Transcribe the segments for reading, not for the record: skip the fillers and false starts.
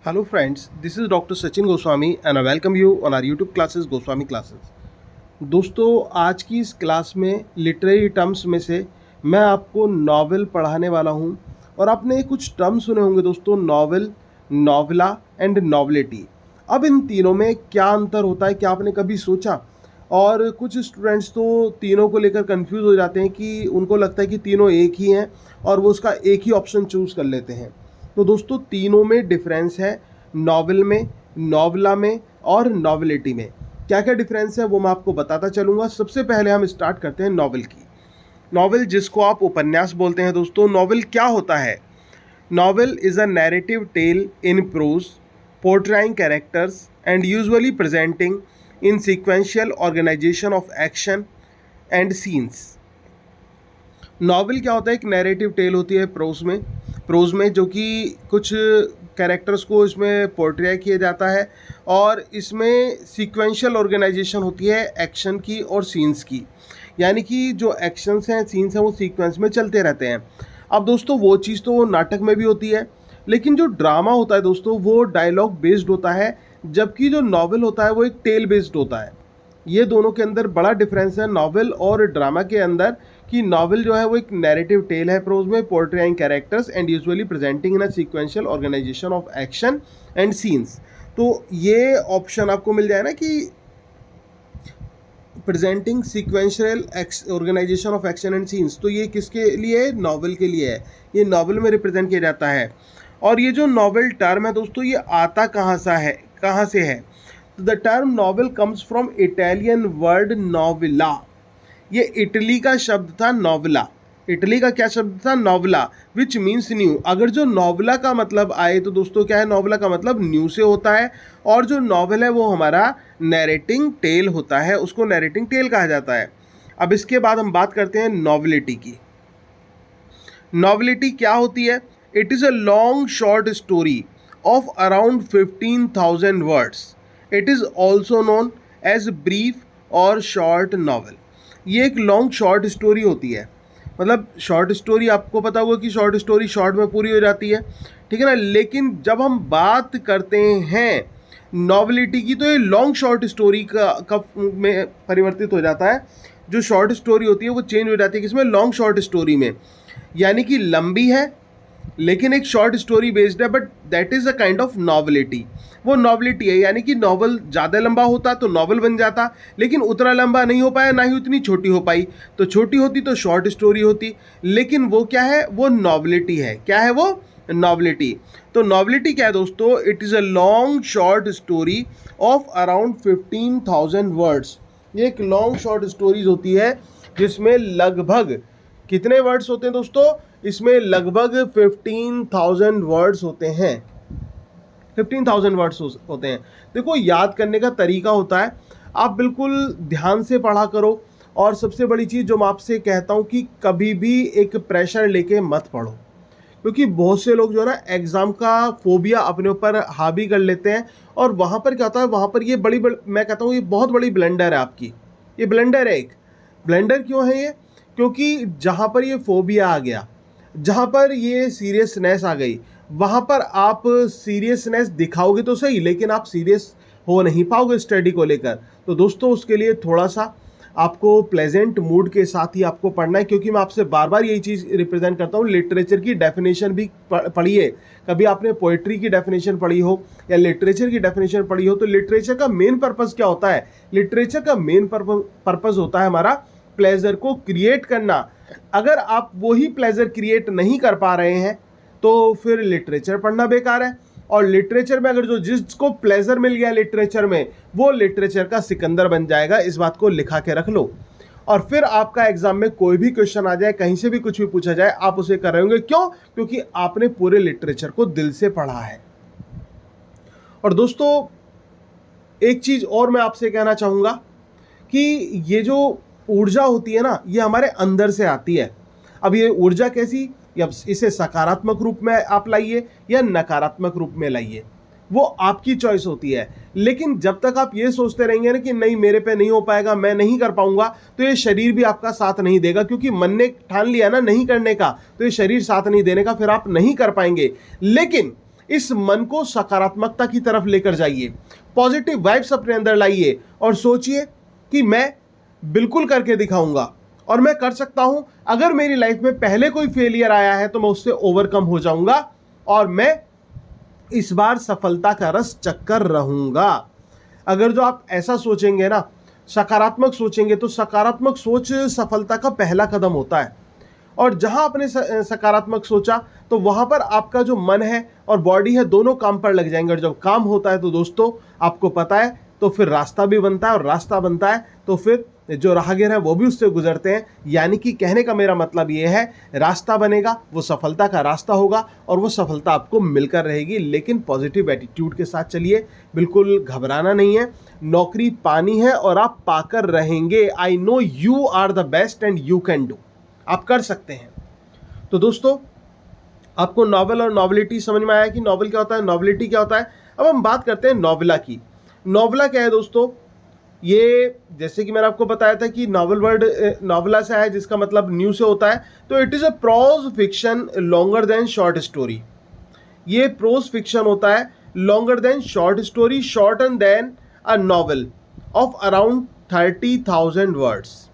Hello friends, this is Dr. Sachin Goswami and I welcome you on our YouTube classes Goswami Classes। दोस्तों आज की इस class में literary terms में से मैं आपको नॉवेल पढ़ाने वाला हूं और आपने कुछ टर्म सुने होंगे दोस्तों, नॉवेल, नॉवला एंड नॉवलिटी। अब इन तीनों में क्या अंतर होता है, क्या आपने कभी सोचा? और कुछ स्टूडेंट्स तो तीनों को लेकर कंफ्यूज हो जाते हैं कि उनको लगता है कि तीनों एक ही हैं और वो उसका एक ही ऑप्शन चूज़ कर लेते हैं। तो दोस्तों तीनों में डिफरेंस है, नॉवेल में, नॉवला में और नॉवेलिटी में। क्या क्या डिफरेंस है वो मैं आपको बताता चलूँगा। सबसे पहले हम स्टार्ट करते हैं नॉवेल की। नॉवेल जिसको आप उपन्यास बोलते हैं दोस्तों, नॉवेल क्या होता है? Novel is a narrative tale in prose portraying characters and usually presenting in sequential organisation of action and scenes. Novel क्या होता है? एक नैरेटिव टेल होती है प्रोज में जो कि कुछ कैरेक्टर्स को इसमें पोर्ट्रे किया जाता है और इसमें सीक्वेंशियल ऑर्गेनाइजेशन होती है एक्शन की और सीन्स की, यानी कि जो एक्शंस हैं, सीन्स हैं, वो सीक्वेंस में चलते रहते हैं। अब दोस्तों वो चीज़ तो नाटक में भी होती है, लेकिन जो ड्रामा होता है दोस्तों वो डायलॉग बेस्ड होता है, जबकि जो नॉवेल होता है वो एक टेल बेस्ड होता है। ये दोनों के अंदर बड़ा डिफरेंस है नॉवेल और ड्रामा के अंदर, कि नॉवेल जो है वो एक नैरेटिव टेल है प्रोज में, portraying characters and usually presenting in a sequential organisation of action and scenes. तो ये ऑप्शन आपको मिल जाए ना कि presenting sequential organisation of action and scenes, तो ये किसके लिए? नॉवेल के लिए है। ये नॉवेल में रिप्रेजेंट किया जाता है। और ये जो नॉवेल टर्म है दोस्तों, ये आता कहाँ से है? The term novel comes from Italian word novella. ये इटली का शब्द था नॉवला। इटली का क्या शब्द था? नॉवला, विच मीन्स न्यू। अगर जो नॉवला का मतलब आए तो दोस्तों क्या है? नॉवला का मतलब न्यू से होता है, और जो नॉवेल है वो हमारा नैरेटिंग टेल होता है, उसको नैरेटिंग टेल कहा जाता है। अब इसके बाद हम बात करते हैं नॉवेलिटी की। नॉवेलिटी क्या होती है? It is a long short story of around 15,000 words. It is also known as brief और शॉर्ट नॉवेल। ये एक लॉन्ग शॉर्ट स्टोरी होती है। मतलब शॉर्ट स्टोरी आपको पता होगा कि शॉर्ट स्टोरी शॉर्ट में पूरी हो जाती है, ठीक है ना। लेकिन जब हम बात करते हैं नॉवेलिटी की, तो ये लॉन्ग शॉर्ट स्टोरी का में परिवर्तित हो जाता है। जो शॉर्ट स्टोरी होती है वो चेंज हो जाती है किसमें? लॉन्ग शॉर्ट स्टोरी में। यानी कि लंबी है लेकिन एक शॉर्ट स्टोरी बेस्ड है, but that is a kind of novelty. वो नॉवेलिटी है, यानी कि नॉवल ज़्यादा लंबा होता तो नॉवल बन जाता, लेकिन उतना लंबा नहीं हो पाया, ना ही उतनी छोटी हो पाई। तो छोटी होती तो शॉर्ट स्टोरी होती, लेकिन वो क्या है? वो नॉवेलिटी है। क्या है वो? नॉवेलिटी। तो नॉवेलिटी क्या है दोस्तों? It is a long short story of around 15,000 words. ये एक लॉन्ग शॉर्ट स्टोरीज होती है जिसमें लगभग कितने वर्ड्स होते हैं दोस्तों? इसमें लगभग 15,000 वर्ड्स होते हैं। 15,000 वर्ड्स होते हैं। देखो, याद करने का तरीका होता है, आप बिल्कुल ध्यान से पढ़ा करो। और सबसे बड़ी चीज़ जो मैं आपसे कहता हूँ कि कभी भी एक प्रेशर लेके मत पढ़ो, क्योंकि बहुत से लोग जो है ना एग्ज़ाम का फोबिया अपने ऊपर हावी कर लेते हैं। और वहाँ पर क्या होता है? वहाँ पर ये मैं कहता हूँ ये बहुत बड़ी ब्लंडर है आपकी। ये ब्लंडर है एक। ब्लंडर क्यों है ये? क्योंकि जहाँ पर ये फोबिया आ गया, जहाँ पर ये सीरियसनेस आ गई, वहाँ पर आप सीरियसनेस दिखाओगे तो सही, लेकिन आप सीरियस हो नहीं पाओगे स्टडी को लेकर। तो दोस्तों उसके लिए थोड़ा सा आपको प्लेजेंट मूड के साथ ही आपको पढ़ना है, क्योंकि मैं आपसे बार बार यही चीज़ रिप्रेजेंट करता हूँ। लिटरेचर की डेफिनेशन भी पढ़िए। कभी आपने पोइट्री की डेफिनेशन पढ़ी हो या लिटरेचर की डेफिनेशन पढ़ी हो, तो लिटरेचर का मेन पर्पज़ क्या होता है? लिटरेचर का मेन पर्पज़ होता है हमारा प्लेजर को क्रिएट करना। अगर आप वही प्लेजर क्रिएट नहीं कर पा रहे हैं तो फिर लिटरेचर पढ़ना बेकार है। और लिटरेचर में अगर जिसको प्लेजर मिल गया लिटरेचर में, वो लिटरेचर का सिकंदर बन जाएगा। इस बात को लिखा के रख लो। और फिर आपका एग्जाम में कोई भी क्वेश्चन आ जाए, कहीं से भी कुछ भी पूछा जाए, आप उसे कर रहे होंगे। क्यों? क्योंकि आपने पूरे लिटरेचर को दिल से पढ़ा है। और दोस्तों एक चीज और मैं आपसे कहना चाहूंगा कि ये जो ऊर्जा होती है ना, ये हमारे अंदर से आती है। अब ये ऊर्जा कैसी? या इसे सकारात्मक रूप में आप लाइए या नकारात्मक रूप में लाइए, वो आपकी चॉइस होती है। लेकिन जब तक आप ये सोचते रहेंगे ना कि नहीं मेरे पे नहीं हो पाएगा, मैं नहीं कर पाऊंगा, तो ये शरीर भी आपका साथ नहीं देगा, क्योंकि मन ने ठान लिया ना नहीं करने का, तो ये शरीर साथ नहीं देने का, फिर आप नहीं कर पाएंगे। लेकिन इस मन को सकारात्मकता की तरफ लेकर जाइए, पॉजिटिव वाइब्स अपने अंदर लाइए और सोचिए कि मैं बिल्कुल करके दिखाऊंगा और मैं कर सकता हूं। अगर मेरी लाइफ में पहले कोई फेलियर आया है तो मैं उससे ओवरकम हो जाऊंगा और मैं इस बार सफलता का रस चक्कर रहूंगा। अगर जो आप ऐसा सोचेंगे ना, सकारात्मक सोचेंगे, तो सकारात्मक सोच सफलता का पहला कदम होता है। और जहां आपने सकारात्मक सोचा तो वहां पर आपका जो मन है और बॉडी है दोनों काम पर लग जाएंगे। और जब काम होता है तो दोस्तों आपको पता है, तो फिर रास्ता भी बनता है, और रास्ता बनता है तो फिर जो राहगीर है वो भी उससे गुजरते हैं। यानी कि कहने का मेरा मतलब ये है, रास्ता बनेगा, वो सफलता का रास्ता होगा और वो सफलता आपको मिलकर रहेगी। लेकिन पॉजिटिव एटीट्यूड के साथ चलिए, बिल्कुल घबराना नहीं है। नौकरी पानी है और आप पाकर रहेंगे। I know you are the best and you can do, आप कर सकते हैं। तो दोस्तों, आपको नॉवेल और नॉवेलिटी समझ में आया कि नॉवेल क्या होता है, नॉवेलिटी क्या होता है। अब हम बात करते हैं नॉवेला की। नॉवेला क्या है दोस्तों, ये जैसे कि मैंने आपको बताया था कि नॉवेल वर्ड नॉवेला से है, जिसका मतलब न्यू से होता है। तो it is a pros fiction longer than short story. ये प्रोज फिक्शन होता है longer than short story, shorter than a novel of around 30,000 words.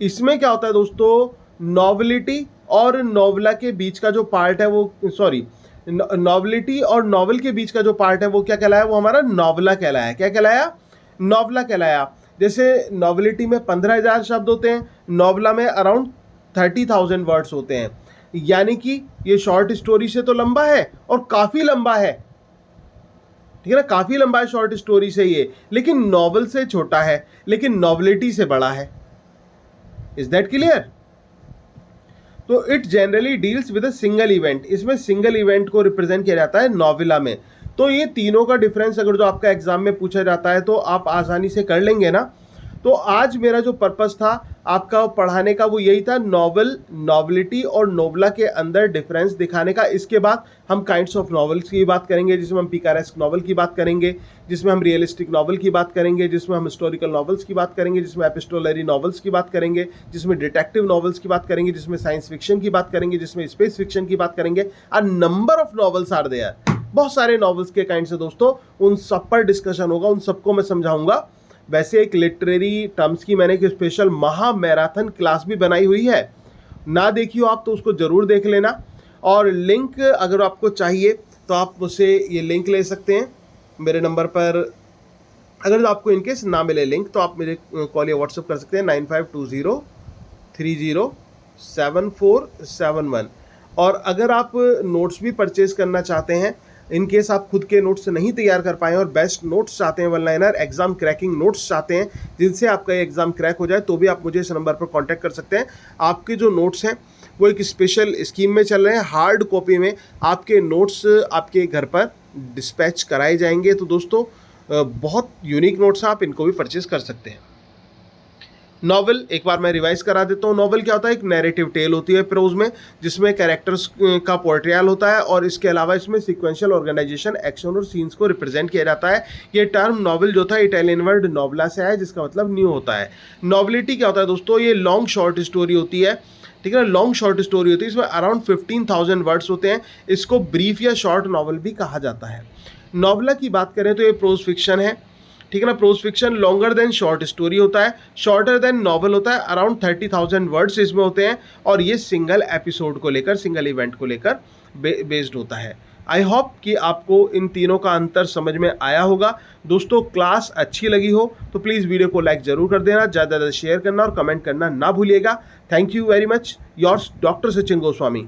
इसमें क्या होता है दोस्तों, नॉवेलिटी और नॉवेला के बीच का जो पार्ट है वो, सॉरी, नॉवेलिटी और नॉवेल के बीच का जो पार्ट है वो क्या कहलाया, वो हमारा नॉवेला कहलाया। क्या कहलाया, नॉवेला कहलाया। जैसे नॉवेलिटी में 15,000 शब्द होते हैं, नॉवेला में अराउंड 30,000 वर्ड्स होते हैं। यानी कि ये शॉर्ट स्टोरी से तो लंबा है और काफ़ी लंबा है, ठीक है ना, काफ़ी लंबा है शॉर्ट स्टोरी से ये, लेकिन नॉवेल से छोटा है, लेकिन नॉवेलिटी से बड़ा है। Is that clear. तो it generally deals with a single event. इसमें सिंगल इवेंट को रिप्रेजेंट किया जाता है नॉवेला में। तो ये तीनों का डिफरेंस अगर जो आपका एग्जाम में पूछा जाता है तो आप आसानी से कर लेंगे ना। तो आज मेरा जो पर्पस था आपका पढ़ाने का वो यही था, नॉवेल, नॉवेलिटी और नोवेला के अंदर डिफरेंस दिखाने का। इसके बाद हम काइंड्स ऑफ नॉवेल्स की बात करेंगे, जिसमें हम पिकारेस्क नॉवल की बात करेंगे, जिसमें हम रियलिस्टिक नॉवल की बात करेंगे, जिसमें हम हिस्टोरिकल नॉवेल्स की बात करेंगे, जिसमें एपिस्टोलरी नॉवेल्स की बात करेंगे, जिसमें डिटेक्टिव नॉवेल्स की बात करेंगे, जिसमें साइंस फिक्शन की बात करेंगे, जिसमें स्पेस फिक्शन की बात करेंगे। A number of novels are there, बहुत सारे नॉवेल्स के काइंड से दोस्तों, उन सब पर डिस्कशन होगा, उन सबको मैं समझाऊंगा। वैसे एक लिटरेरी टर्म्स की मैंने एक स्पेशल महा मैराथन क्लास भी बनाई हुई है, ना देखियो आप तो उसको ज़रूर देख लेना। और लिंक अगर आपको चाहिए तो आप मुझसे ये लिंक ले सकते हैं मेरे नंबर पर। अगर आपको इनकेस ना मिले लिंक तो आप मेरे कॉल या व्हाट्सअप कर सकते हैं 9520307471। और अगर आप नोट्स भी परचेज करना चाहते हैं, इन केस आप खुद के नोट्स नहीं तैयार कर पाएँ और बेस्ट नोट्स चाहते हैं, one liner exam cracking notes चाहते हैं जिनसे आपका ये एग्जाम क्रैक हो जाए, तो भी आप मुझे इस नंबर पर कांटेक्ट कर सकते हैं। आपके जो नोट्स हैं वो एक स्पेशल स्कीम में चल रहे हैं, हार्ड कॉपी में आपके नोट्स आपके घर पर डिस्पैच कराए जाएंगे। तो दोस्तों बहुत यूनिक नोट्स हैं, आप इनको भी परचेज कर सकते हैं। नॉवल एक बार मैं रिवाइज करा देता हूँ। नॉवल क्या होता है, एक नैरेटिव टेल होती है प्रोज में, जिसमें कैरेक्टर्स का पोर्ट्रियल होता है और इसके अलावा इसमें सीक्वेंशियल ऑर्गेनाइजेशन, एक्शन और सीन्स को रिप्रेजेंट किया जाता है। ये टर्म नॉवल जो था इटालियन वर्ड नॉवला से आया, जिसका मतलब न्यू होता है। नॉवलिटी क्या होता है दोस्तों, ये लॉन्ग शॉर्ट स्टोरी होती है, ठीक है ना, लॉन्ग शॉर्ट स्टोरी होती है, इसमें अराउंड 15,000 वर्ड्स होते हैं। इसको ब्रीफ या शॉर्ट नॉवल भी कहा जाता है। नॉवला की बात करें तो ये प्रोज फिक्शन है, ठीक है ना। Pros fiction longer than short story होता है, शॉर्टर देन नॉवल होता है, अराउंड 30,000 वर्ड्स इसमें होते हैं और ये सिंगल एपिसोड को लेकर, सिंगल इवेंट को लेकर बेस्ड होता है। आई होप कि आपको इन तीनों का अंतर समझ में आया होगा। दोस्तों क्लास अच्छी लगी हो तो प्लीज़ वीडियो को लाइक ज़रूर कर देना, ज़्यादा से ज़्यादा शेयर करना और कमेंट करना ना भूलिएगा। Thank you very much, yours doctor Sachin Goswami.